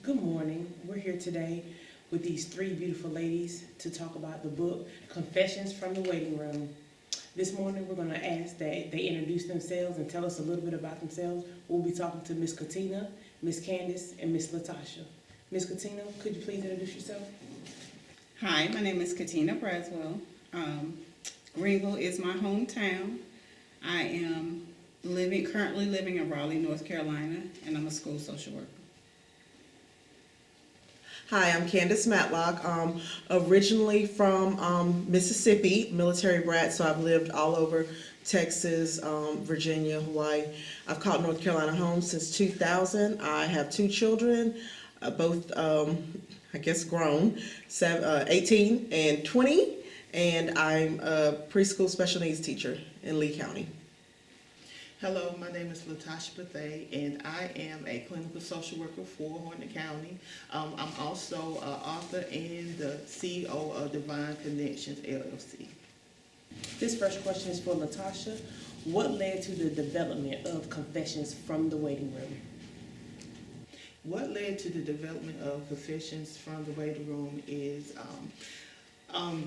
Good morning. We're here today with these three beautiful ladies to talk about the book, Confessions from the Waiting Room. This morning, we're going to ask that they introduce themselves and tell us a little bit about themselves. We'll be talking to Miss Katina, Miss Candace, and Miss Latasha. Miss Katina, could you please introduce yourself? Hi, my name is Katina Braswell. Greenville is my hometown. I am currently living in Raleigh, North Carolina, and I'm a school social worker. Hi, I'm Candace Matlock, originally from Mississippi, military brat, so I've lived all over Texas, Virginia, Hawaii. I've called North Carolina home since 2000. I have two children, both, I guess, grown, 18 and 20, and I'm a preschool special needs teacher in Lee County. Hello, my name is Latasha Bethea, and I am a clinical social worker for Hornet County. I'm also an author and the CEO of Divine Connections, LLC. This first question is for Latasha. What led to the development of Confessions from the Waiting Room? What led to the development of Confessions from the Waiting Room is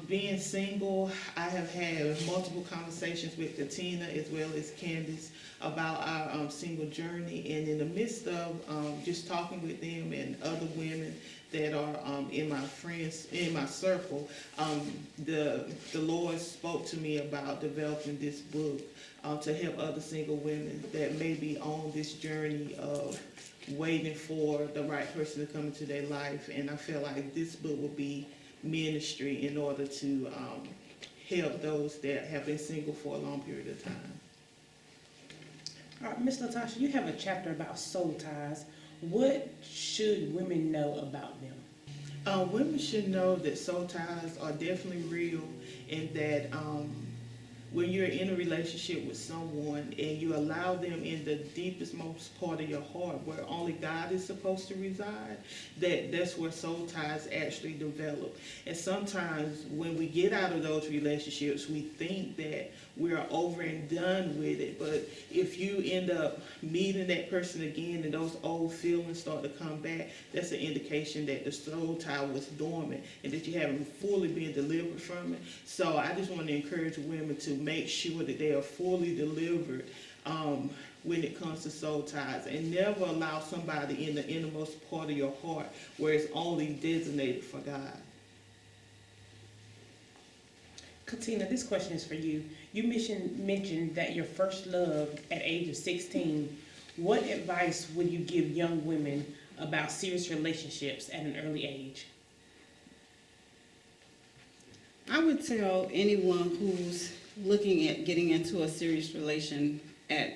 being single. I have had multiple conversations with Katina as well as Candace about our single journey, and in the midst of just talking with them and other women that are in my circle, the Lord spoke to me about developing this book to help other single women that may be on this journey of waiting for the right person to come into their life. And I feel like this book will be ministry in order to help those that have been single for a long period of time. All right, Miss Latasha, you have a chapter about soul ties. What should women know about them? Women should know that soul ties are definitely real, and that when you're in a relationship with someone and you allow them in the deepest, most part of your heart, where only God is supposed to reside, that's where soul ties actually develop. And sometimes when we get out of those relationships, we think that we're over and done with it. But if you end up meeting that person again and those old feelings start to come back, that's an indication that the soul tie was dormant and that you haven't fully been delivered from it. So I just want to encourage women to make sure that they are fully delivered when it comes to soul ties, and never allow somebody in the innermost part of your heart where it's only designated for God. Katina, this question is for you. You mentioned that your first love at age of 16. What advice would you give young women about serious relationships at an early age? I would tell anyone who's looking at getting into a serious relation at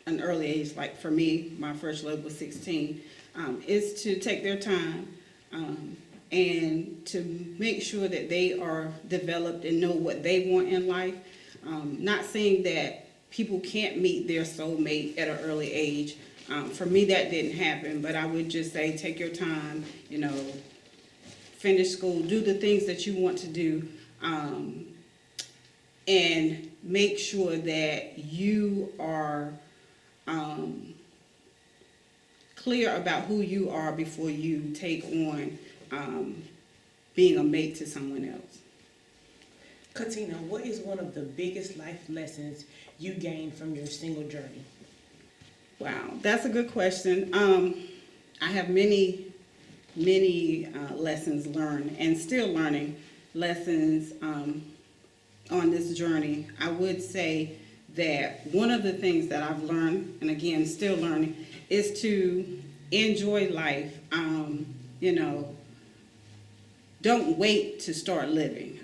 an early age, like for me, my first love was 16, is to take their time and to make sure that they are developed and know what they want in life. Not saying that people can't meet their soulmate at an early age. For me, that didn't happen, but I would just say take your time, finish school, do the things that you want to do, and make sure that you are clear about who you are before you take on being a mate to someone else. Katina, what is one of the biggest life lessons you gained from your single journey? Wow, that's a good question. I have many lessons learned and still learning lessons on this journey. I would say that one of the things that I've learned, and again, still learning, is to enjoy life. Don't wait to start living.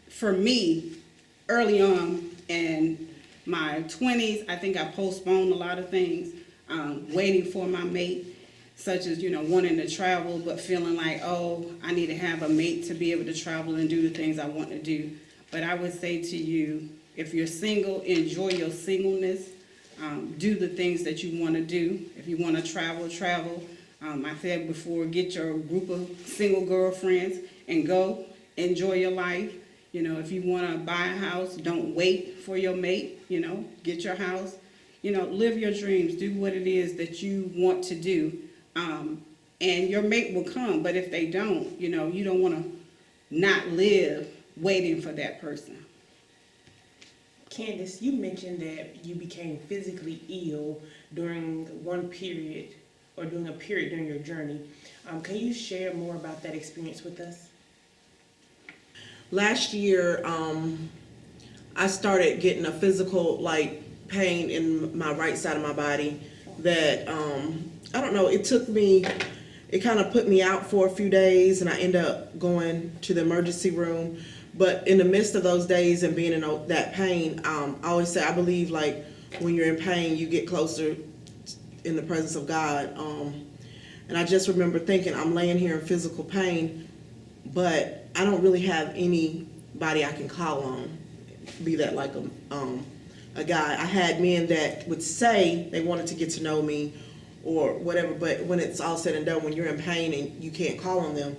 For me, early on in my 20s, I think I postponed a lot of things, waiting for my mate, such as, wanting to travel, but feeling like, I need to have a mate to be able to travel and do the things I want to do. But I would say to you, if you're single, enjoy your singleness. Do the things that you want to do. If you want to travel, travel. I said before, get your group of single girlfriends and go. Enjoy your life. If you want to buy a house, don't wait for your mate. Get your house. Live your dreams. Do what it is that you want to do. And your mate will come, but if they don't, you know, you don't want to not live waiting for that person. Candace, you mentioned that you became physically ill during one period, or during a period during your journey. Can you share more about that experience with us? Last year, I started getting a physical like pain in my right side of my body that I don't know. It kind of put me out for a few days, and I ended up going to the emergency room. But in the midst of those days and being in that pain, I always say I believe like when you're in pain, you get closer in the presence of God. And I just remember thinking, I'm laying here in physical pain, but I don't really have anybody I can call on, be that like a guy. I had men that would say they wanted to get to know me or whatever, but when it's all said and done, when you're in pain and you can't call on them,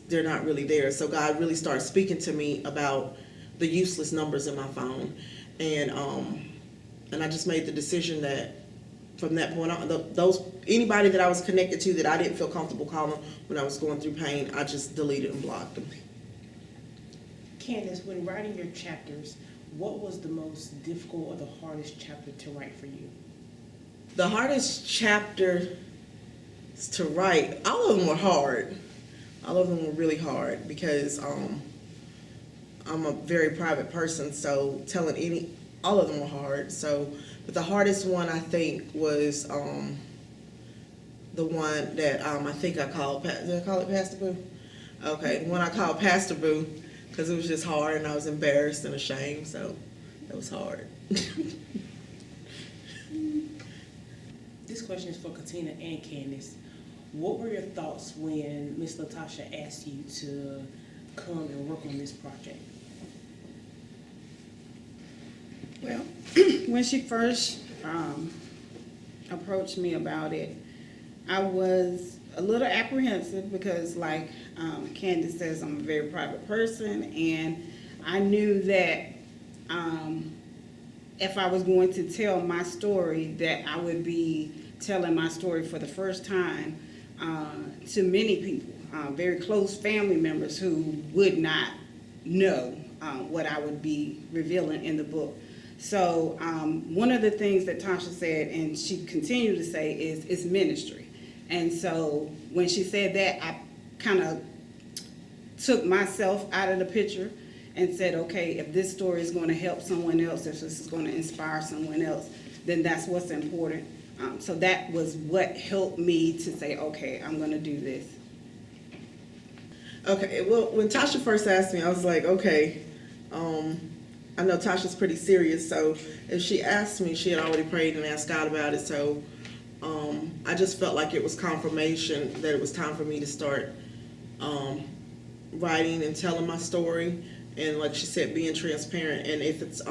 they're not really there. So God really started speaking to me about the useless numbers in my phone, and I just made the decision that from that point on, anybody that I was connected to that I didn't feel comfortable calling when I was going through pain, I just deleted and blocked them. Candace, when writing your chapters, what was the most difficult or the hardest chapter to write for you? The hardest chapter to write, all of them were hard. All of them were really hard because I'm a very private person, so all of them were hard. So, but the hardest one I think was the one that I think I called, did I call it Pastor Boo? Okay, the one I called Pastor Boo because it was just hard and I was embarrassed and ashamed, so that was hard. This question is for Katina and Candace. What were your thoughts when Miss Latasha asked you to come and work on this project? Well, when she first approached me about it, I was a little apprehensive because, like Candace says, I'm a very private person, and I knew that if I was going to tell my story, that I would be telling my story for the first time to many people, very close family members who would not know what I would be revealing in the book. So one of the things that Tasha said, and she continued to say, is it's ministry. And so when she said that, I kind of took myself out of the picture and said, okay, if this story is going to help someone else, if this is going to inspire someone else, then that's what's important. So that was what helped me to say, okay, I'm going to do this. Okay, well, when Tasha first asked me, I was like, okay, I know Tasha's pretty serious, so if she asked me, she had already prayed and asked God about it, so I just felt like it was confirmation that it was time for me to start writing and telling my story, and like she said, being transparent. And if it's,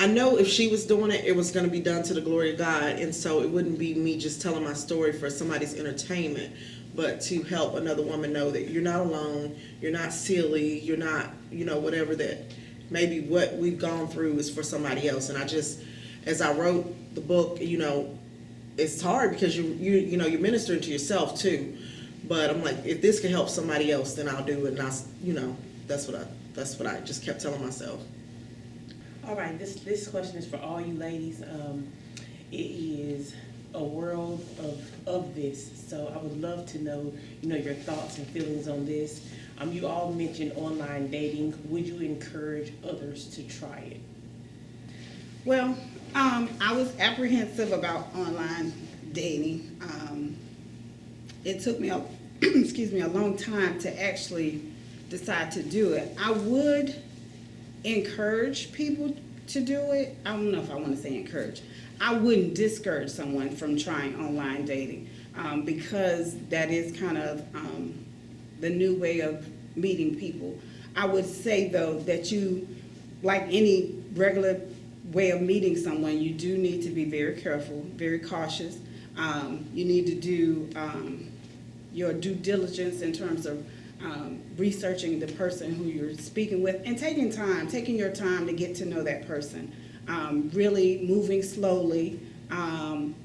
I know if she was doing it, it was going to be done to the glory of God, and so it wouldn't be me just telling my story for somebody's entertainment, but to help another woman know that you're not alone, you're not silly, you're not, whatever, that maybe what we've gone through is for somebody else. And I just, as I wrote the book, it's hard because you're ministering to yourself too. But I'm like, if this can help somebody else, then I'll do it. And that's what I just kept telling myself. All right, this question is for all you ladies. It is a world of this, so I would love to know, your thoughts and feelings on this. You all mentioned online dating. Would you encourage others to try it? Well, I was apprehensive about online dating. It took me a long time to actually decide to do it. I would encourage people to do it. I don't know if I want to say encourage. I wouldn't discourage someone from trying online dating because that is kind of the new way of meeting people. I would say, though, that you, like any regular way of meeting someone, you do need to be very careful, very cautious. You need to do your due diligence in terms of researching the person who you're speaking with and taking your time to get to know that person. Really moving slowly,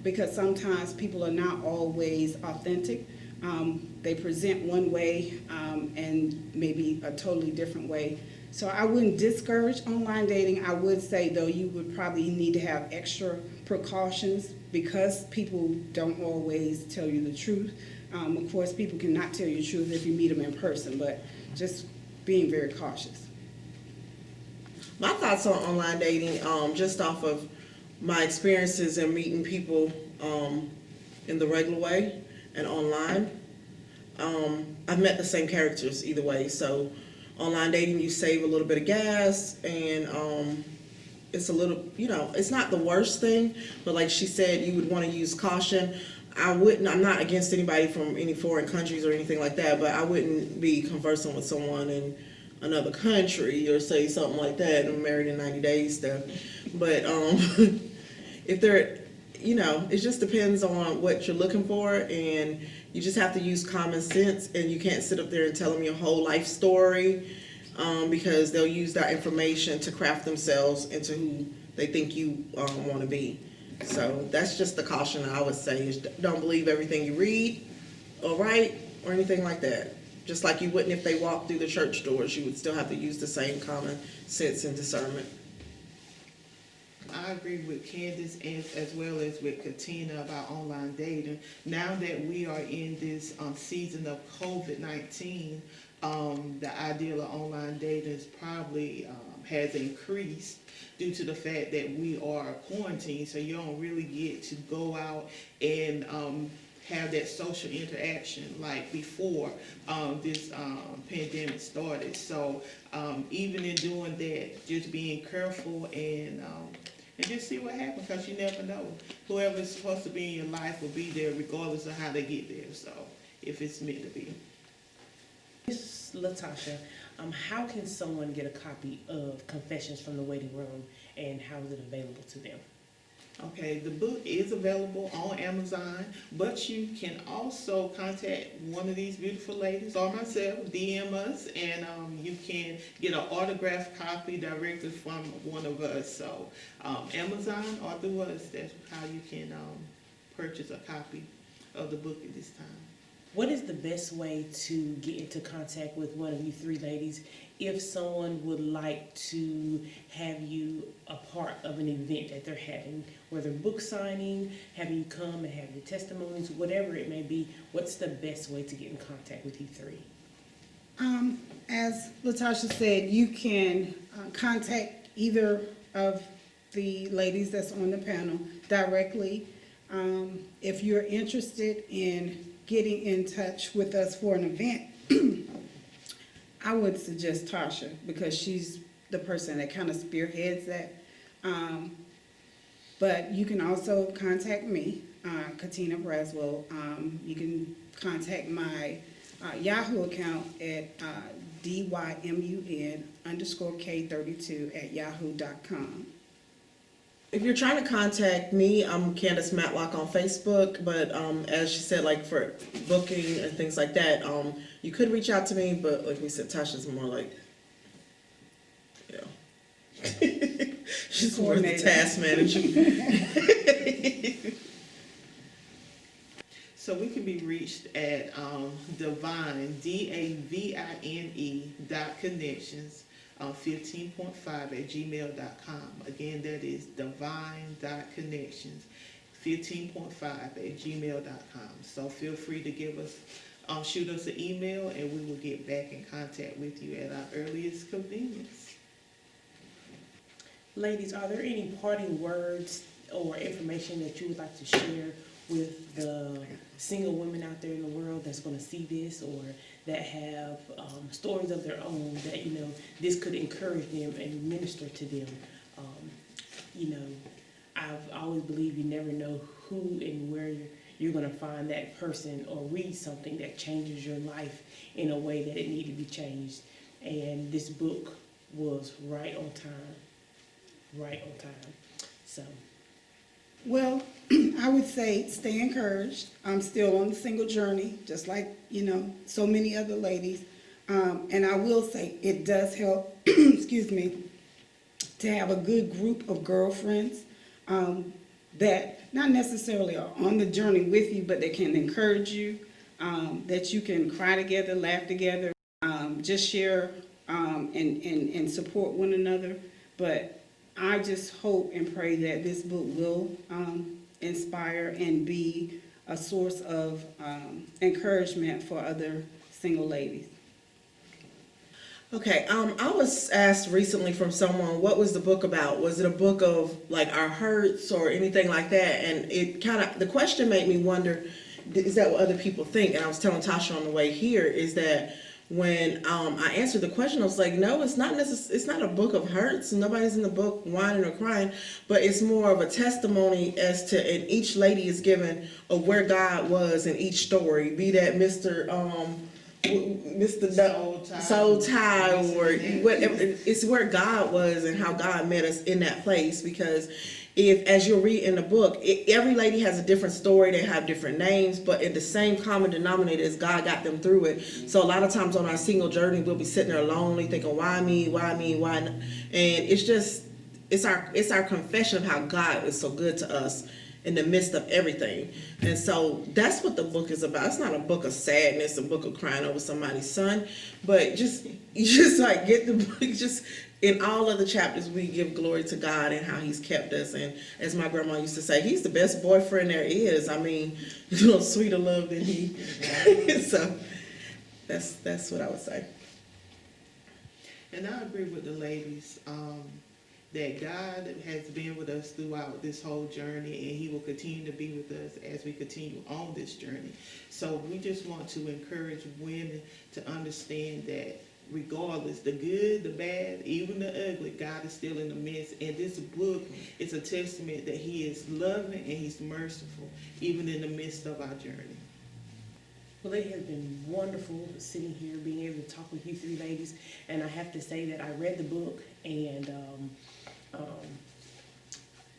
because sometimes people are not always authentic. They present one way and maybe a totally different way. So I wouldn't discourage online dating. I would say, though, you would probably need to have extra precautions because people don't always tell you the truth. Of course, people cannot tell you the truth if you meet them in person, but just being very cautious. My thoughts on online dating, just off of my experiences in meeting people in the regular way and online, I've met the same characters either way. So online dating, you save a little bit of gas, and it's a little, it's not the worst thing, but like she said, you would want to use caution. I'm not against anybody from any foreign countries or anything like that, but I wouldn't be conversing with someone in another country or say something like that. I'm married in 90 days stuff. But if they're, it just depends on what you're looking for, and you just have to use common sense, and you can't sit up there and tell them your whole life story, because they'll use that information to craft themselves into who they think you want to be. So that's just the caution I would say, is don't believe everything you read or write or anything like that. Just like you wouldn't if they walked through the church doors, you would still have to use the same common sense and discernment. I agree with Candace and as well as with Katina about online dating. Now that we are in this season of COVID-19, the ideal of online dating is probably has increased due to the fact that we are quarantined, so you don't really get to go out and have that social interaction like before this pandemic started. So even in doing that, just being careful and just see what happens, because you never know. Whoever's supposed to be in your life will be there regardless of how they get there, so if it's meant to be. Ms. Latasha, how can someone get a copy of Confessions from the Waiting Room, and how is it available to them? Okay, the book is available on Amazon, but you can also contact one of these beautiful ladies or myself, DM us, and you can get an autographed copy directly from one of us. So Amazon or through us, that's how you can purchase a copy of the book at this time. What is the best way to get into contact with one of you three ladies if someone would like to have you a part of an event that they're having, whether book signing, having you come and have your testimonies, whatever it may be? What's the best way to get in contact with you three? As Latasha said, you can contact either of the ladies that's on the panel directly. If you're interested in getting in touch with us for an event, I would suggest Tasha, because she's the person that kind of spearheads that. But you can also contact me, Katina Braswell. You can contact my Yahoo account at dymун_K32@yahoo.com. If you're trying to contact me, I'm Candace Matlock on Facebook, but as she said, like for booking and things like that, you could reach out to me, but like we said, Tasha's more like, she's more the task manager. So we can be reached at Divine, DAVINE.connections 15.5@gmail.com. Again, that is divine.connections 15.5@gmail.com. So feel free to give us, shoot us an email, and we will get back in contact with you at our earliest convenience. Ladies, are there any parting words or information that you would like to share with the single women out there in the world that's going to see this, or that have stories of their own that, this could encourage them and minister to them? I've always believed you never know who and where you're going to find that person or read something that changes your life in a way that it needed to be changed. And this book was right on time. So. Well, I would say stay encouraged. I'm still on the single journey, just like, so many other ladies. And I will say it does help, excuse me, to have a good group of girlfriends. that not necessarily are on the journey with you, but that can encourage you, that you can cry together, laugh together, just share and support one another. But I just hope and pray that this book will inspire and be a source of encouragement for other single ladies. Okay, I was asked recently from someone, what was the book about? Was it a book of like our hurts or anything like that? And it kind of, the question made me wonder, is that what other people think? And I was telling Tasha on the way here, is that when I answered the question, I was like, no, it's not it's not a book of hurts. Nobody's in the book whining or crying, but it's more of a testimony as to, and each lady is given of where God was in each story, be that Mr. Soul Tie or whatever. It's where God was and how God met us in that place. Because if, as you'll read in the book, every lady has a different story, they have different names, but in the same common denominator is God got them through it. So a lot of times on our single journey, we'll be sitting there lonely thinking, why me, why me, why not? And it's just, it's our confession of how God is so good to us in the midst of everything. And so that's what the book is about. It's not a book of sadness, a book of crying over somebody's son, but you just like get the book. Just in all of the chapters, we give glory to God and how He's kept us. And as my grandma used to say, He's the best boyfriend there is. I mean, sweeter love than He. So that's what I would say. And I agree with the ladies, that God has been with us throughout this whole journey, and He will continue to be with us as we continue on this journey. So we just want to encourage women to understand that regardless, the good, the bad, even the ugly, God is still in the midst. And this book is a testament that He is loving and He's merciful, even in the midst of our journey. Well, it has been wonderful sitting here, being able to talk with you three ladies. And I have to say that I read the book, and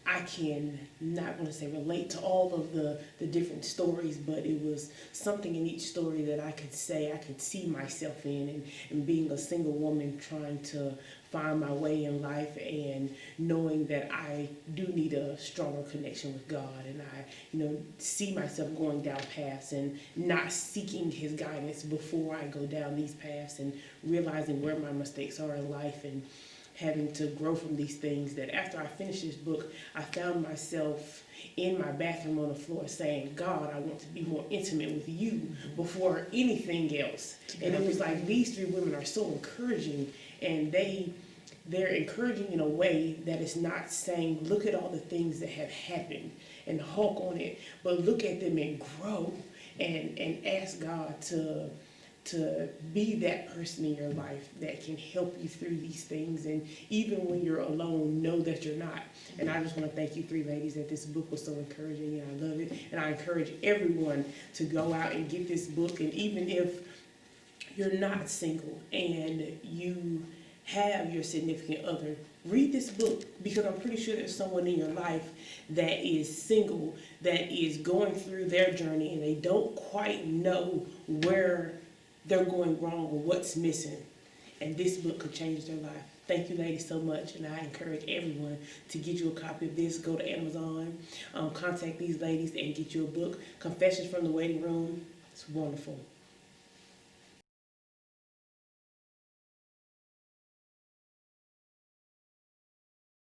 I can not going to say relate to all of the different stories, but it was something in each story that I could say I could see myself in, and being a single woman trying to find my way in life, and knowing that I do need a stronger connection with God, and I see myself going down paths and not seeking His guidance before I go down these paths, and realizing where my mistakes are in life, and having to grow from these things. That after I finished this book, I found myself in my bathroom on the floor saying, God, I want to be more intimate with you before anything else. And it was like, these three women are so encouraging, and they're encouraging in a way that is not saying, look at all the things that have happened and hulk on it, but look at them and grow, and ask God to be that person in your life that can help you through these things. And even when you're alone, know that you're not. And I just want to thank you three ladies that this book was so encouraging, and I love it. And I encourage everyone to go out and get this book. And even if you're not single and you have your significant other, read this book, because I'm pretty sure there's someone in your life that is single, that is going through their journey, and they don't quite know where they're going wrong or what's missing. And this book could change their life. Thank you, ladies, so much. And I encourage everyone to get you a copy of this. Go to Amazon, contact these ladies, and get you a book. Confessions from the Waiting Room. It's wonderful.